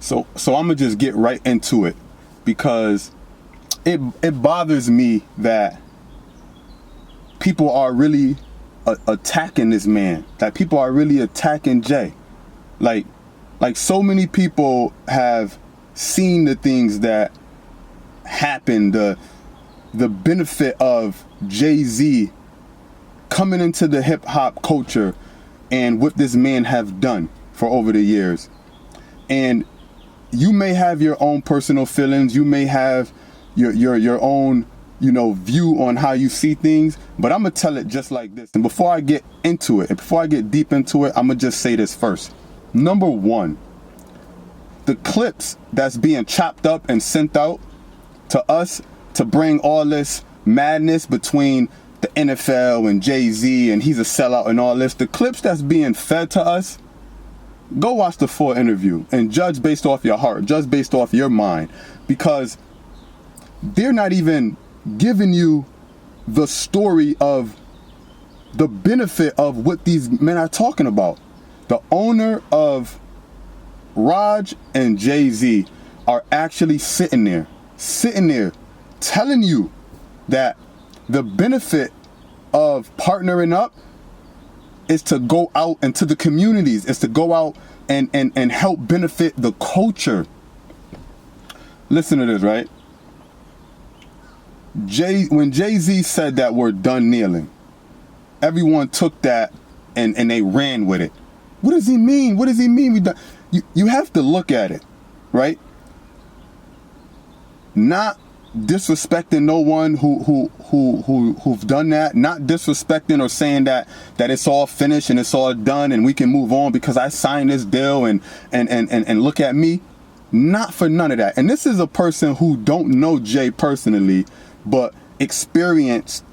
So I'm gonna just get right into it, because it bothers me that people are really attacking this man, that people are really attacking Jay. Like so many people have seen the things that happened, the benefit of Jay-Z coming into the hip hop culture and what this man have done for over the years. And you may have your own personal feelings, you may have your own, view on how you see things, but I'm gonna tell it just like this. And before I get into it, and before I get deep into it, I'm gonna just say this first. Number one, the clips that's being chopped up and sent out to us to bring all this madness between the NFL and Jay-Z and he's a sellout and all this, the clips that's being fed to us, go watch the full interview and judge based off your heart, judge based off your mind, because they're not even giving you the story of the benefit of what these men are talking about. The owner of Raj and Jay-Z are actually sitting there telling you that the benefit of partnering up is to go out into the communities, is to go out and help benefit the culture. Listen to this, right? When Jay-Z said that we're done kneeling, everyone took that and they ran with it. What does he mean? What does he mean? We done? You have to look at it, right? Not disrespecting no one who've done that, not disrespecting or saying that it's all finished and it's all done and we can move on because I signed this deal and look at me. Not for none of that. And this is a person who don't know Jay personally, but experienced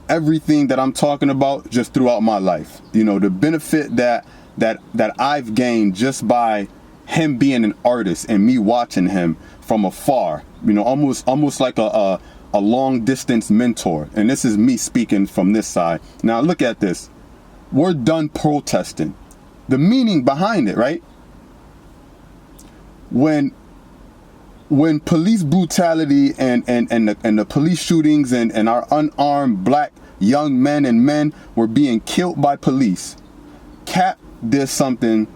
everything that I'm talking about just throughout my life. The benefit that I've gained just by him being an artist and me watching him from afar, almost like a long distance mentor. And this is me speaking from this side. Now look at this. We're done protesting. The meaning behind it, right? When police brutality and the police shootings and our unarmed black young men and men were being killed by police, Cap did something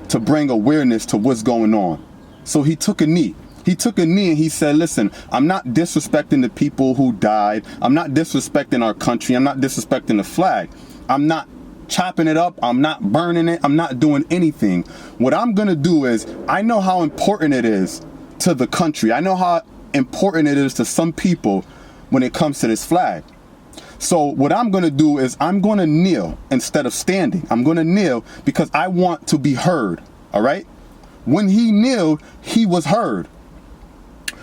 to bring awareness to what's going on. So he took a knee. He took a knee and he said, listen, I'm not disrespecting the people who died. I'm not disrespecting our country. I'm not disrespecting the flag. I'm not chopping it up. I'm not burning it. I'm not doing anything. What I'm going to do is, I know how important it is to the country. I know how important it is to some people when it comes to this flag. So what I'm going to do is I'm going to kneel instead of standing. I'm going to kneel because I want to be heard. All right. When he kneeled, he was heard.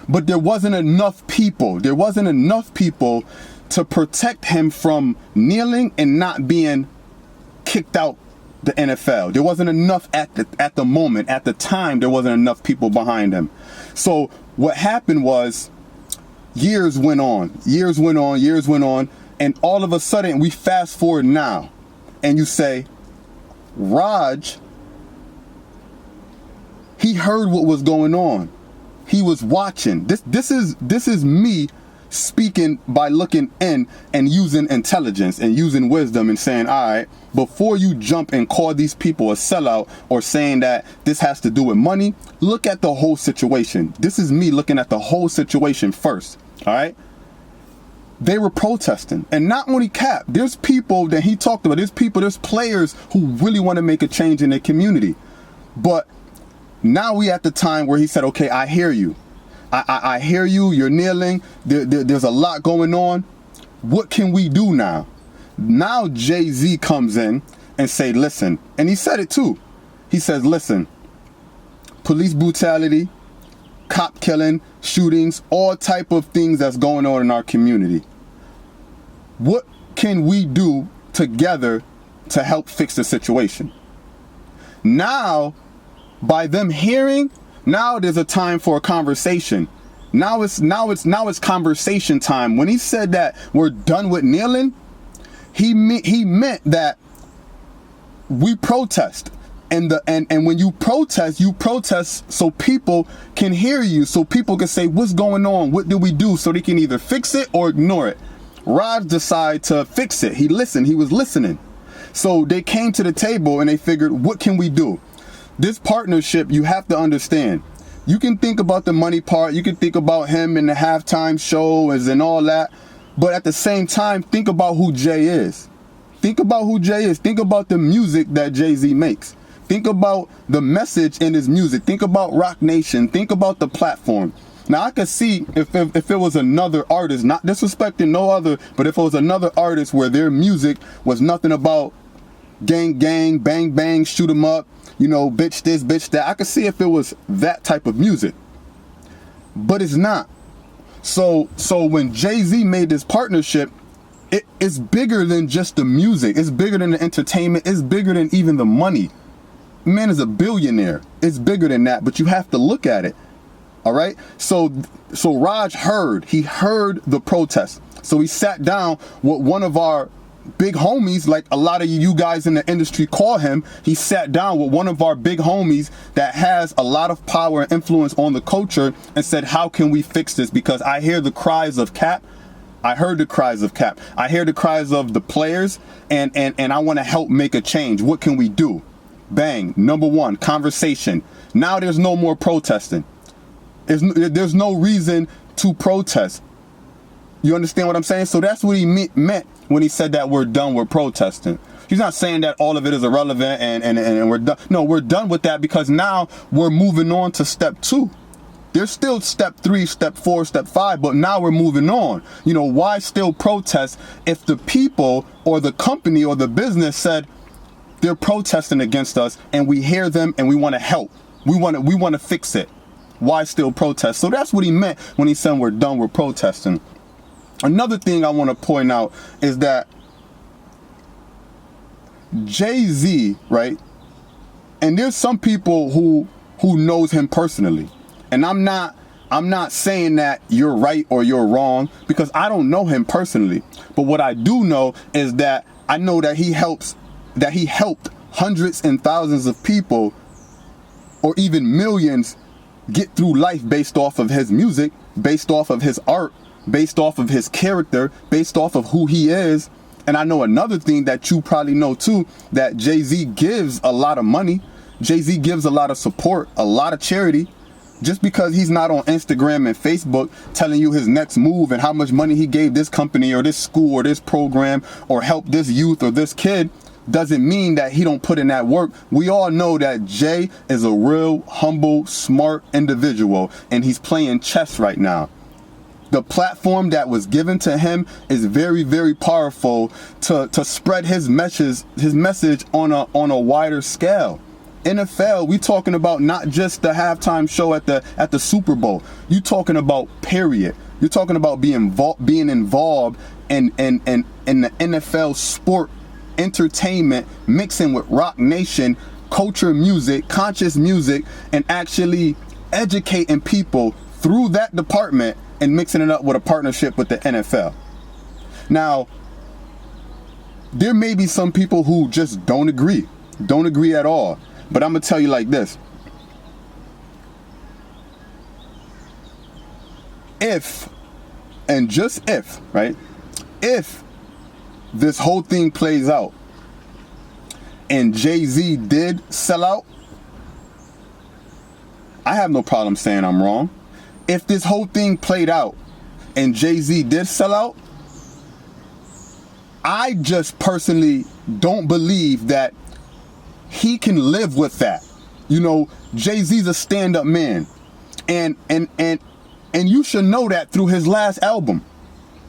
But there wasn't enough people. There wasn't enough people to protect him from kneeling and not being kicked out the NFL. There wasn't enough at the moment. At the time, there wasn't enough people behind him. So what happened was years went on, and all of a sudden we fast forward now and you say, Raj, he heard what was going on. He was watching. This is me speaking by looking in and using intelligence and using wisdom and saying, all right, before you jump and call these people a sellout or saying that this has to do with money, look at the whole situation. This is me looking at the whole situation first. All right. They were protesting, and not only Cap. There's people that he talked about. There's players who really want to make a change in their community. But now we at the time where he said, okay, I hear you. I hear you. You're kneeling. There's a lot going on. What can we do now? Now Jay-Z comes in and say, listen, and he said it too. He says, listen, police brutality, cop killing, shootings, all type of things that's going on in our community. What can we do together to help fix the situation? Now, by them hearing, now there's a time for a conversation. Now it's conversation time. When he said that we're done with kneeling, he meant that we protest. And when you protest so people can hear you, so people can say, what's going on? What do we do? So they can either fix it or ignore it. Raj decided to fix it. He listened. He was listening. So they came to the table and they figured, what can we do? This partnership, you have to understand. You can think about the money part. You can think about him in the halftime shows and all that. But at the same time, think about who Jay is. Think about who Jay is. Think about the music that Jay-Z makes. Think about the message in his music. Think about Rock Nation. Think about the platform. Now, I could see if it was another artist, not disrespecting no other, but if it was another artist where their music was nothing about gang, gang, bang, bang, shoot 'em up, you know, bitch this, bitch that. I could see if it was that type of music. But it's not. So when Jay-Z made this partnership, it's bigger than just the music. It's bigger than the entertainment. It's bigger than even the money. Man is a billionaire. It's bigger than that, but you have to look at it. All right. So Raj heard the protest. So he sat down with one of our big homies, like a lot of you guys in the industry call him. He sat down with one of our big homies that has a lot of power and influence on the culture and said, how can we fix this? Because I hear the cries of Cap. I heard the cries of Cap. I hear the cries of the players, and I want to help make a change. What can we do? Bang. Number one, conversation. Now there's no more protesting. There's no reason to protest. You understand what I'm saying? So that's what he meant when he said that we're done with protesting. He's not saying that all of it is irrelevant and we're done. No, we're done with that because now we're moving on to step 2. There's still step 3, step 4, step 5, but now we're moving on. You know, why still protest if the people or the company or the business said they're protesting against us and we hear them and we want to help. We want to fix it. Why still protest? So that's what he meant when he said we're done with protesting. Another thing I want to point out is that Jay-Z, right? And there's some people who knows him personally. And I'm not saying that you're right or you're wrong because I don't know him personally. But what I do know is that I know that he helped hundreds and thousands of people or even millions get through life based off of his music, based off of his art, based off of his character, based off of who he is. And I know another thing that you probably know too, that Jay-Z gives a lot of money. Jay-Z gives a lot of support, a lot of charity. Just because he's not on Instagram and Facebook telling you his next move and how much money he gave this company or this school or this program or helped this youth or this kid doesn't mean that he don't put in that work. We all know that Jay is a real humble, smart individual and he's playing chess right now. The platform that was given to him is very, very powerful to spread his message on a wider scale. NFL, we talking about not just the halftime show at the Super Bowl. You talking about period. You're talking about being involved in the NFL sport entertainment, mixing with Rock Nation, culture music, conscious music, and actually educating people through that department and mixing it up with a partnership with the NFL. Now, there may be some people who just don't agree at all. But I'm going to tell you like this. If, and just if, right? If this whole thing plays out and Jay-Z did sell out, I have no problem saying I'm wrong. If this whole thing played out and Jay-Z did sell out, I just personally don't believe that he can live with that. You know, Jay-Z's a stand-up man. And you should know that through his last album,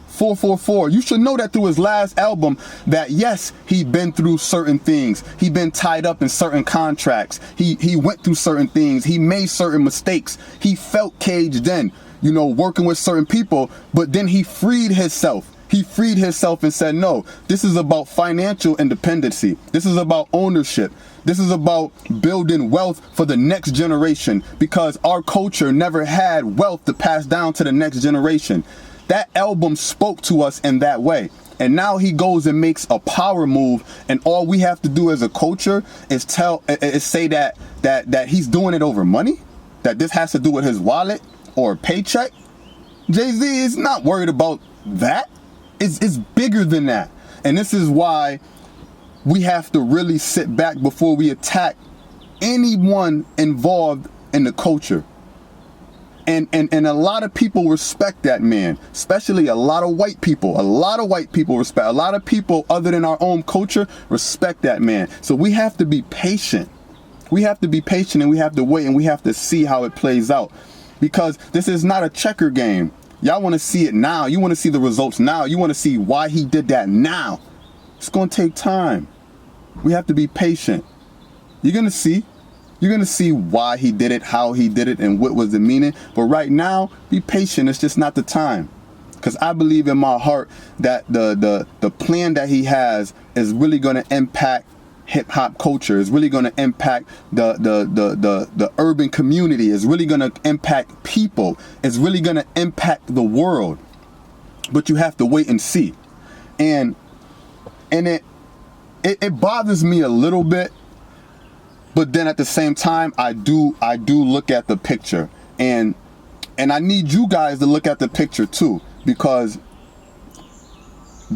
444. You should know that through his last album that yes, he'd been through certain things. He'd been tied up in certain contracts. He went through certain things. He made certain mistakes. He felt caged in, you know, working with certain people, but then he freed himself. He freed himself and said, no, this is about financial independency. This is about ownership. This is about building wealth for the next generation because our culture never had wealth to pass down to the next generation. That album spoke to us in that way. And now he goes and makes a power move, and all we have to do as a culture is say that he's doing it over money, that this has to do with his wallet or a paycheck. Jay-Z is not worried about that. It's bigger than that. And this is why we have to really sit back before we attack anyone involved in the culture. And a lot of people respect that man, especially a lot of white people. A lot of white people respect, a lot of people other than our own culture respect that man. So we have to be patient. We have to be patient, and we have to wait, and we have to see how it plays out. Because this is not a checker game. Y'all want to see it now. You want to see the results now. You want to see why he did that now. It's going to take time. We have to be patient. You're going to see. You're going to see why he did it, how he did it, and what was the meaning. But right now, be patient. It's just not the time. Because I believe in my heart that the plan that he has is really going to impact hip-hop culture. Is really going to impact the urban community. Is really going to impact people. It's really going to impact the world. But you have to wait and see. And it bothers me a little bit. But then at the same time, I do look at the picture, and I need you guys to look at the picture too, because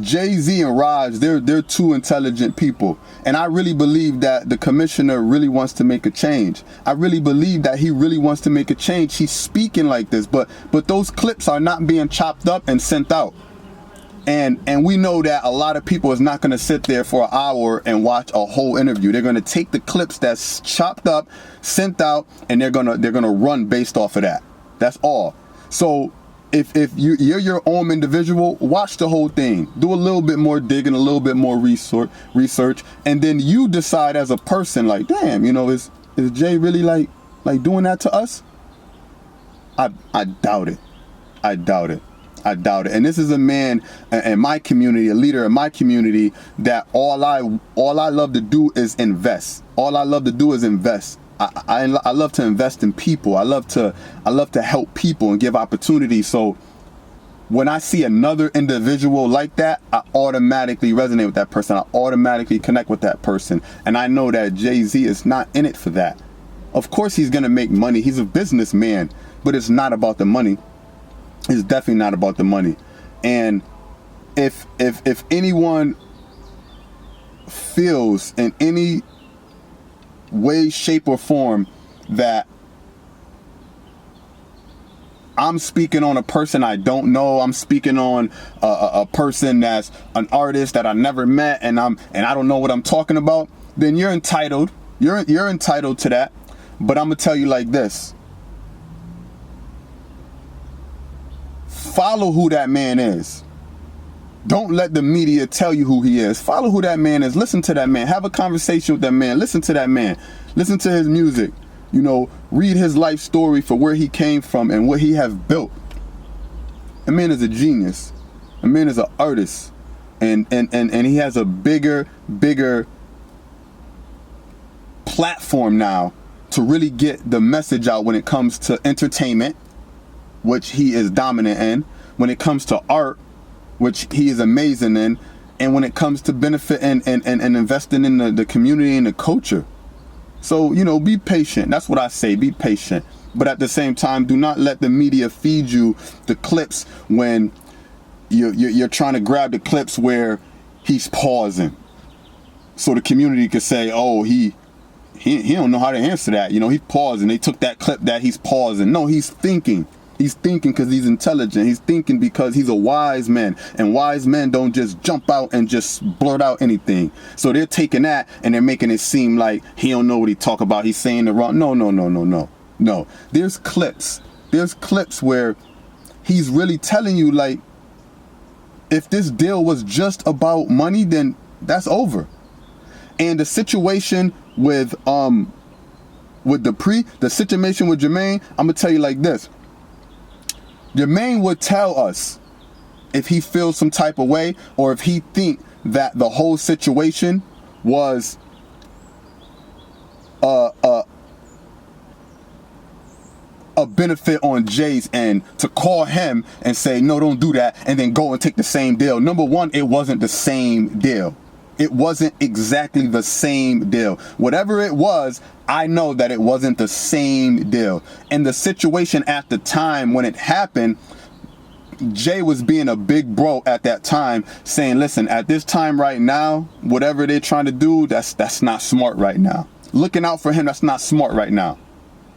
Jay-Z and Raj, they're two intelligent people, and I really believe that the commissioner really wants to make a change. I really believe that he really wants to make a change. He's speaking like this, but those clips are not being chopped up and sent out. And we know that a lot of people is not going to sit there for an hour and watch a whole interview. They're going to take the clips that's chopped up, sent out, and they're gonna run based off of that. That's all. So if you're your own individual, watch the whole thing. Do a little bit more digging, a little bit more research, and then you decide as a person, like, damn, is Jay really like doing that to us? I doubt it. I doubt it. And this is a man in my community, a leader in my community, that all I love to do is invest. All I love to do is invest. I love to invest in people. I love to help people and give opportunities. So when I see another individual like that, I automatically resonate with that person. I automatically connect with that person. And I know that Jay-Z is not in it for that. Of course he's going to make money. He's a businessman, but it's not about the money. It's definitely not about the money. And if anyone feels in any way, shape, or form that I'm speaking on a person I don't know, I'm speaking on a person that's an artist that I never met, and I don't know what I'm talking about, then you're entitled. You're entitled to that. But I'm gonna tell you like this. Follow who that man is. Don't let the media tell you who he is. Follow who that man is. Listen to that man. Have a conversation with that man. Listen to that man. Listen to his music. Read his life story for where he came from and what he has built. A man is a genius. A man is an artist. And he has a bigger platform now to really get the message out when it comes to entertainment, which he is dominant in, when it comes to art, which he is amazing in, and when it comes to benefit and investing in the community and the culture. So, be patient. That's what I say, be patient. But at the same time, do not let the media feed you the clips when you're trying to grab the clips where he's pausing. So the community could say, oh, he don't know how to answer that. He's pausing. They took that clip that he's pausing. No, he's thinking. He's thinking because he's intelligent. He's thinking because he's a wise man. And wise men don't just jump out and just blurt out anything. So they're taking that and they're making it seem like he don't know what he talk about. He's saying the wrong. No. There's clips. There's clips where he's really telling you, like, if this deal was just about money, then that's over. And the situation with the situation with Jermaine, I'm gonna tell you like this. Jermaine would tell us if he feels some type of way, or if he think that the whole situation was a a benefit on Jay's end to call him and say, no, don't do that, and then go and take the same deal. Number one, it wasn't the same deal. It wasn't exactly the same deal. Whatever it was, I know that it wasn't the same deal. And the situation at the time when it happened, Jay was being a big bro at that time, saying, listen, at this time right now, whatever they're trying to do, that's not smart right now. Looking out for him, that's not smart right now.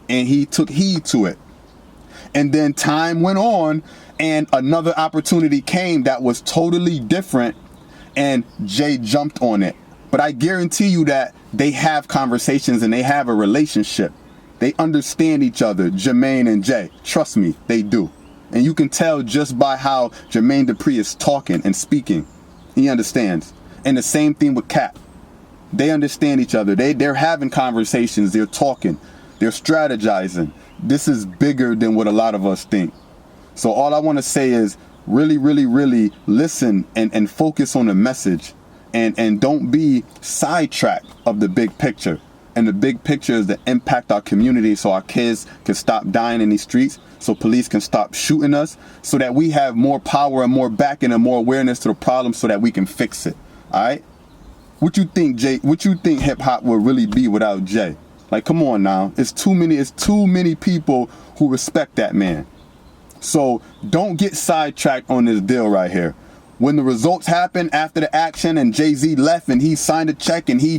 And he took heed to it. And then time went on and another opportunity came that was totally different, and Jay jumped on it. But I guarantee you that they have conversations and they have a relationship. They understand each other, Jermaine and Jay. Trust me, they do. And you can tell just by how Jermaine Dupri is talking and speaking. He understands. And the same thing with Cap. They understand each other. They're having conversations. They're talking. They're strategizing. This is bigger than what a lot of us think. So all I want to say is really, really, really listen and focus on the message. And don't be sidetracked of the big picture. And the big picture is to impact our community so our kids can stop dying in these streets, so police can stop shooting us, so that we have more power and more backing and more awareness to the problem so that we can fix it. All right? What you think, Jay? What you think hip hop will really be without Jay? Like, come on now. It's too many people who respect that man. So don't get sidetracked on this deal right here. When the results happened after the action and Jay-Z left and he signed a check and he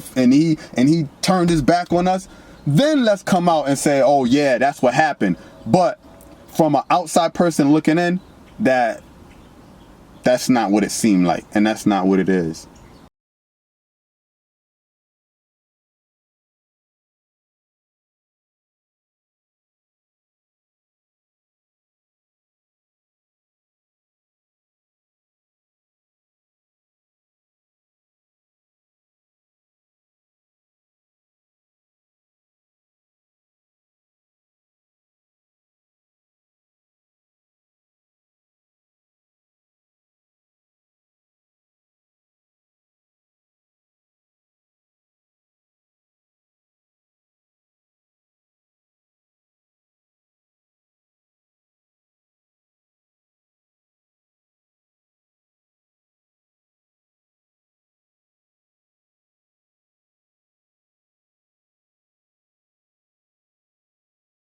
turned his back on us, then let's come out and say, oh yeah, that's what happened. But from an outside person looking in, that's not what it seemed like, and that's not what it is.